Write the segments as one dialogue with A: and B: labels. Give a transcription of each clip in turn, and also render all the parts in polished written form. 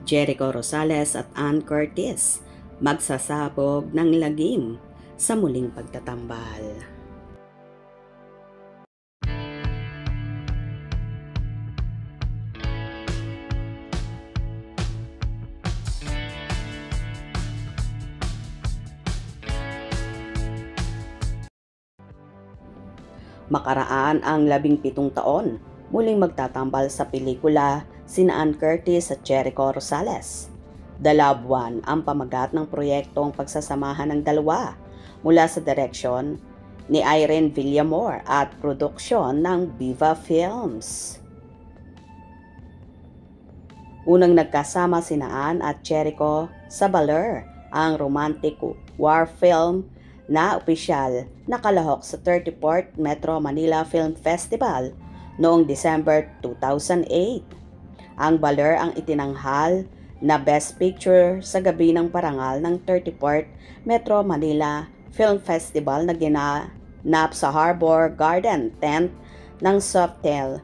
A: Jericho Rosales at Ann Curtis magsasabog ng lagim sa muling pagtatambal. Makaraan ang 17 taon, muling magtatambal sa pelikula sina Ann Curtis at Jericho Rosales. The Loved One ang pamagat ng proyektong pagsasamahan ng dalawa mula sa direksyon ni Irene Villamor at produksyon ng Viva Films. Unang nagkasama sina Ann at Jericho sa Baler, ang romantic war film na opisyal nakalahok sa 34th Metro Manila Film Festival noong December 2008. Ang Baler ang itinanghal na Best Picture sa gabi ng parangal ng 34th Metro Manila Film Festival na ginanap sa Harbor Garden tent ng Sofitel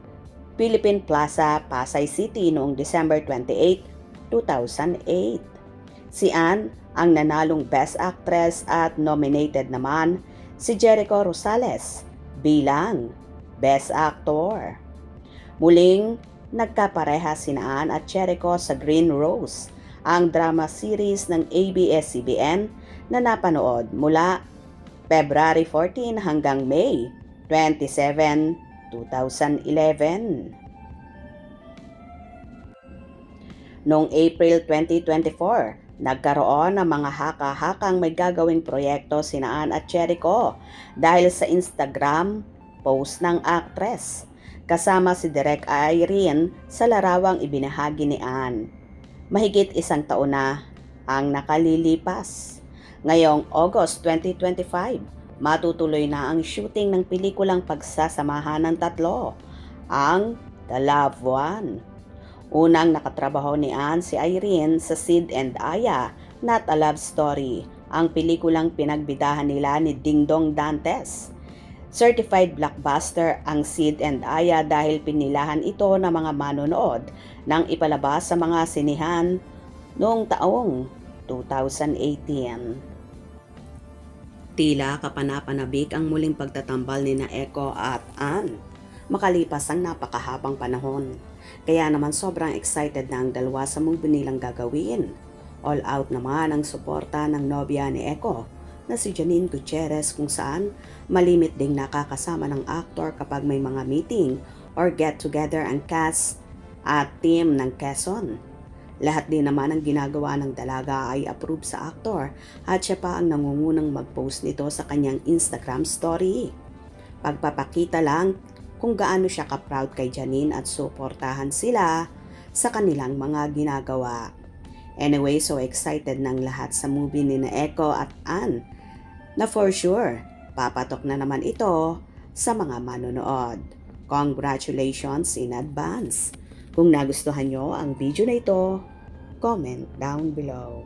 A: Philippine Plaza, Pasay City noong December 28, 2008. Si Ann ang nanalong Best Actress at nominated naman si Jericho Rosales bilang Best Actor. Muling nagkapareha sina Ann at Jericho sa Green Rose, ang drama series ng ABS-CBN na napanood mula February 14 hanggang May 27, 2011. Noong April 2024, nagkaroon ng mga haka-hakang may gagawing proyekto sina Ann at Jericho dahil sa Instagram post ng actress. Kasama si Direk Irene sa larawang ibinahagi ni Ann. Mahigit 1 taon na ang nakalilipas. Ngayong August 2025, matutuloy na ang shooting ng pelikulang pagsasamahan ng tatlo, ang The Loved One. Unang nakatrabaho ni Ann si Irene sa Sid and Aya, Not a Love Story, ang pelikulang pinagbidahan nila ni Dingdong Dantes. Certified blockbuster ang Sid and Aya dahil pinilahan ito ng mga manonood nang ipalabas sa mga sinihan noong taong 2018. Tila kapanapanabik ang muling pagtatambal ni Echo at Ann makalipas ang napakahabang panahon. Kaya naman sobrang excited na ang dalawa sa movie nilang gagawin. All out naman ang suporta ng nobya ni Echo na si Janine Gutierrez, kung saan malimit ding nakakasama ng aktor kapag may mga meeting or get together ang cast at team ng Quezon. Lahat din naman ang ginagawa ng dalaga ay approve sa aktor at siya pa ang nangungunang mag-post nito sa kanyang Instagram story. Pagpapakita lang kung gaano siya ka-proud kay Janine at suportahan sila sa kanilang mga ginagawa. Anyway, so excited ng lahat sa movie ni Echo at Ann na for sure, papatok na naman ito sa mga manonood. Congratulations in advance! Kung nagustuhan nyo ang video na ito, comment down below.